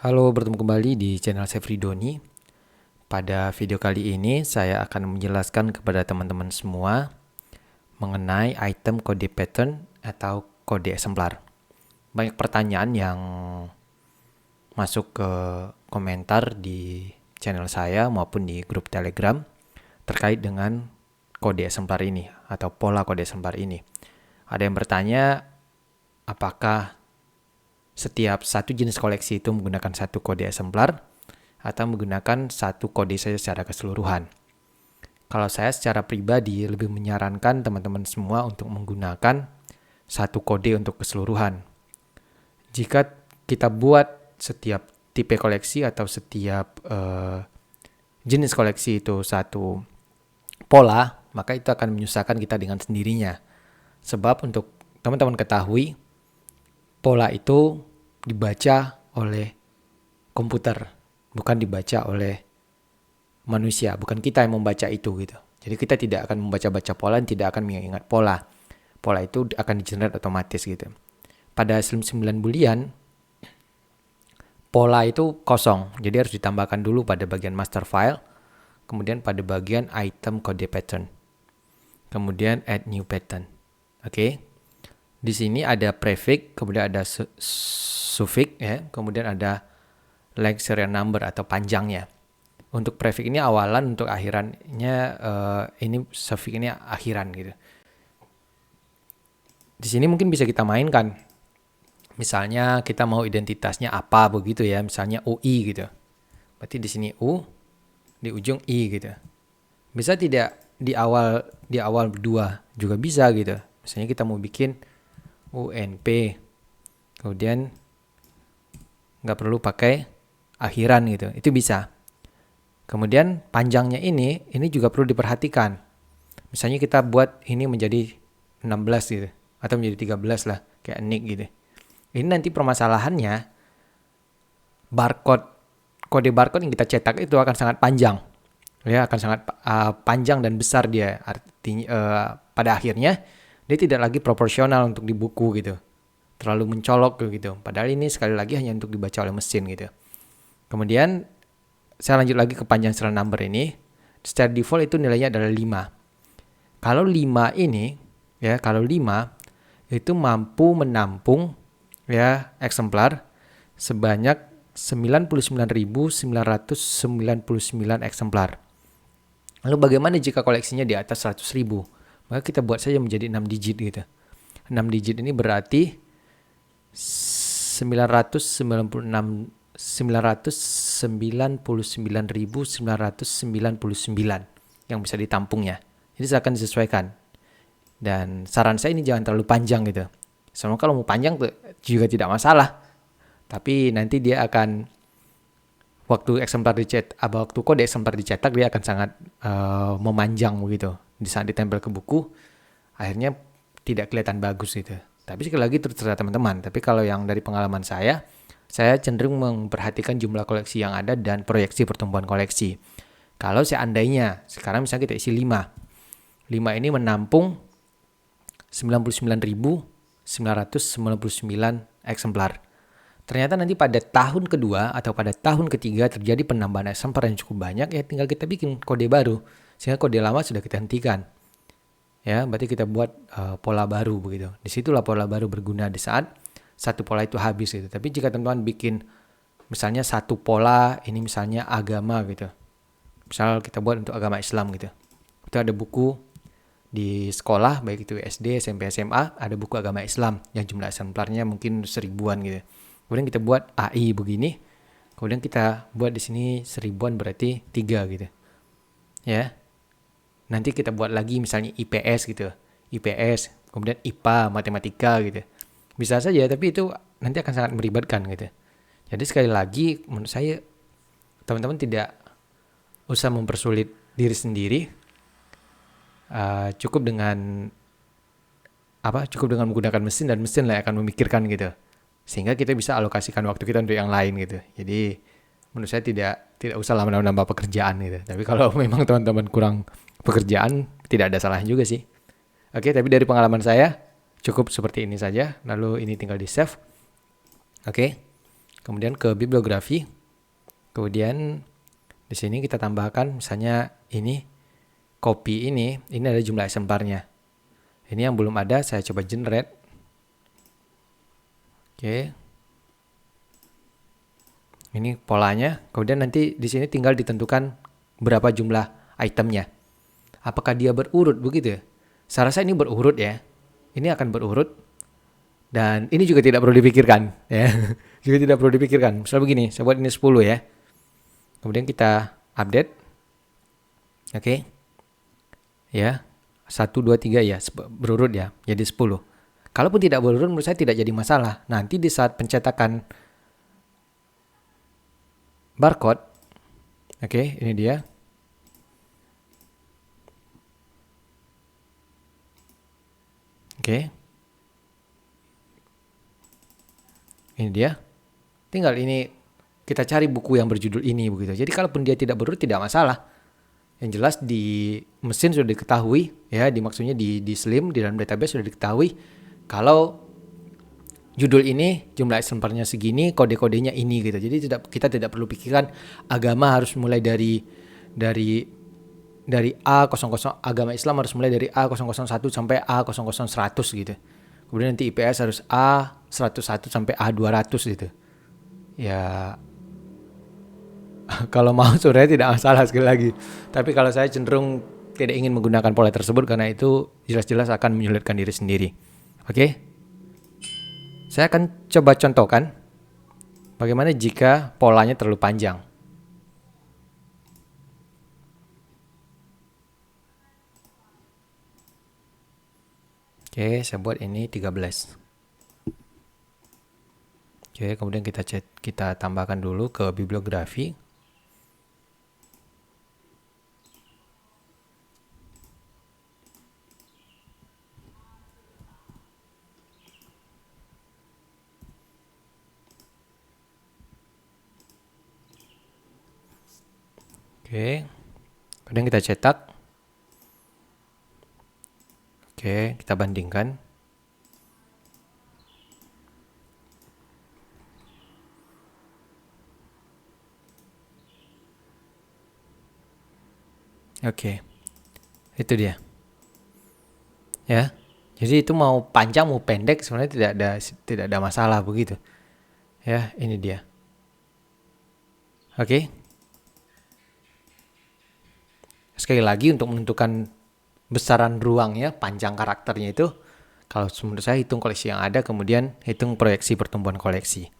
Halo, bertemu kembali di channel saya Fridoni. Pada video kali ini saya akan menjelaskan kepada teman-teman semua mengenai item kode pattern atau kode eksemplar. Banyak pertanyaan yang masuk ke komentar di channel saya maupun di grup Telegram terkait dengan kode eksemplar ini atau pola kode eksemplar ini. Ada yang bertanya, apakah setiap satu jenis koleksi itu menggunakan satu kode eksemplar atau menggunakan satu kode saja secara keseluruhan. Kalau saya secara pribadi lebih menyarankan teman-teman semua untuk menggunakan satu kode untuk keseluruhan. Jika kita buat setiap tipe koleksi atau setiap jenis koleksi itu satu pola, maka itu akan menyusahkan kita dengan sendirinya. Sebab untuk teman-teman ketahui, pola itu dibaca oleh komputer, bukan dibaca oleh manusia, bukan kita yang membaca itu gitu. Jadi kita tidak akan membaca-baca pola dan tidak akan mengingat pola. Pola itu akan di-generate otomatis gitu. Pada 9 boolean, pola itu kosong, jadi harus ditambahkan dulu pada bagian master file, kemudian pada bagian item kode pattern, kemudian add new pattern. Oke. Di sini ada prefix, kemudian ada suffix, ya, kemudian ada length serial number atau panjangnya. Untuk prefix ini awalan, untuk akhirannya ini suffix ini akhiran gitu. Di sini mungkin bisa kita mainkan. Misalnya kita mau identitasnya apa begitu ya, misalnya UI gitu. Berarti di sini U, di ujung I gitu. Bisa tidak di awal dua juga bisa gitu. Misalnya kita mau bikin UNP, kemudian nggak perlu pakai akhiran gitu, itu bisa. Kemudian panjangnya ini juga perlu diperhatikan. Misalnya kita buat ini menjadi 16 gitu, atau menjadi 13 lah, kayak nick gitu. Ini nanti permasalahannya, kode barcode yang kita cetak itu akan sangat panjang. Ya, akan sangat panjang dan besar dia. Artinya pada akhirnya dia tidak lagi proporsional untuk di buku gitu. Terlalu mencolok gitu. Padahal ini sekali lagi hanya untuk dibaca oleh mesin gitu. Kemudian saya lanjut lagi ke panjang serial number ini. Secara default itu nilainya adalah 5. Kalau 5 ini, ya, kalau 5 itu mampu menampung ya eksemplar sebanyak 99.999 eksemplar. Lalu bagaimana jika koleksinya di atas 100.000? Maka kita buat saja menjadi 6 digit gitu. 6 digit ini berarti 999.999 yang bisa ditampungnya. Jadi saya akan disesuaikan. Dan saran saya ini jangan terlalu panjang gitu. Soalnya kalau mau panjang juga tidak masalah. Tapi nanti dia akan waktu kode eksemplar dicetak dia akan sangat memanjang begitu. Di saat ditempel ke buku, akhirnya tidak kelihatan bagus gitu. Tapi sekali lagi terserah teman-teman. Tapi kalau yang dari pengalaman saya cenderung memperhatikan jumlah koleksi yang ada dan proyeksi pertumbuhan koleksi. Kalau seandainya sekarang misalnya kita isi 5 ini menampung 99.999 eksemplar. Ternyata nanti pada tahun kedua atau pada tahun ketiga terjadi penambahan eksemplar yang cukup banyak, ya tinggal kita bikin kode baru. Sehingga kode lama sudah kita hentikan. Ya, berarti kita buat pola baru begitu. Disitulah pola baru berguna di saat satu pola itu habis gitu. Tapi jika teman-teman bikin misalnya satu pola, ini misalnya agama gitu. Misal kita buat untuk agama Islam gitu. Itu ada buku di sekolah, baik itu SD, SMP, SMA, ada buku agama Islam yang jumlah eksemplarnya mungkin 1000-an gitu. Kemudian kita buat AI begini, kemudian kita buat di sini 1000-an berarti 3 gitu. Ya. Nanti kita buat lagi misalnya IPS gitu. IPS, kemudian IPA, matematika gitu. Bisa saja, tapi itu nanti akan sangat meribatkan gitu. Jadi sekali lagi menurut saya teman-teman tidak usah mempersulit diri sendiri. Cukup dengan menggunakan mesin, dan mesin lah akan memikirkan gitu. Sehingga kita bisa alokasikan waktu kita untuk yang lain gitu. Jadi menurut saya tidak usah nambah pekerjaan gitu. Tapi kalau memang teman-teman kurang pekerjaan, tidak ada salahnya juga sih. Oke, tapi dari pengalaman saya cukup seperti ini saja. Lalu ini tinggal di save. Oke. kemudian ke bibliografi, kemudian di sini kita tambahkan misalnya ini copy ini ada jumlah eksemplarnya. Ini yang belum ada, saya coba generate. Oke. Ini polanya, kemudian nanti di sini tinggal ditentukan berapa jumlah itemnya. Apakah dia berurut begitu ya? Saya rasa ini berurut ya. Ini akan berurut. Dan ini juga tidak perlu dipikirkan ya. Juga tidak perlu dipikirkan. Misalnya begini, saya buat ini 10 ya. Kemudian kita update. Oke. Ya. 1 2 3 ya, berurut ya. Jadi 10. Kalaupun tidak berurut menurut saya tidak jadi masalah. Nanti di saat pencetakan barcode, oke, ini dia. Oke. Ini dia. Tinggal ini kita cari buku yang berjudul ini begitu. Jadi kalaupun dia tidak berurut tidak masalah. Yang jelas di mesin sudah diketahui ya, maksudnya di Slim di dalam database sudah diketahui kalau judul ini jumlah eksemplarnya segini, kode-kodenya ini gitu. Jadi kita tidak perlu pikirkan agama harus mulai dari A00, agama Islam harus mulai dari A001 sampai A00-100 gitu. Kemudian nanti IPS harus A101 sampai A200 gitu. Ya kalau mau sebenarnya tidak masalah sekali lagi. Tapi kalau saya cenderung tidak ingin menggunakan pola tersebut karena itu jelas-jelas akan menyulitkan diri sendiri. Oke? Saya akan coba contohkan bagaimana jika polanya terlalu panjang. Oke, saya buat ini 13. Oke, kemudian kita tambahkan dulu ke bibliografi. Oke, kemudian kita cetak. Oke, kita bandingkan. Oke, itu dia. Ya, jadi itu mau panjang mau pendek sebenarnya tidak ada masalah begitu. Ya, ini dia. Oke. Sekali lagi untuk menentukan besaran ruangnya, panjang karakternya itu, kalau menurut saya hitung koleksi yang ada, kemudian hitung proyeksi pertumbuhan koleksi.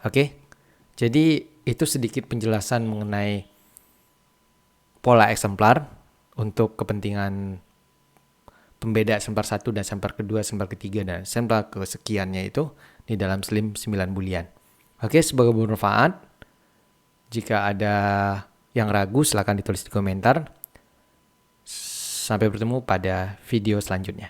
Oke, jadi itu sedikit penjelasan mengenai pola eksemplar untuk kepentingan pembeda eksemplar 1 dan eksemplar kedua, eksemplar ketiga, dan eksemplar kesekiannya itu di dalam Slim 9 bulian. Oke, semoga bermanfaat. Jika ada yang ragu, silakan ditulis di komentar. Sampai bertemu pada video selanjutnya.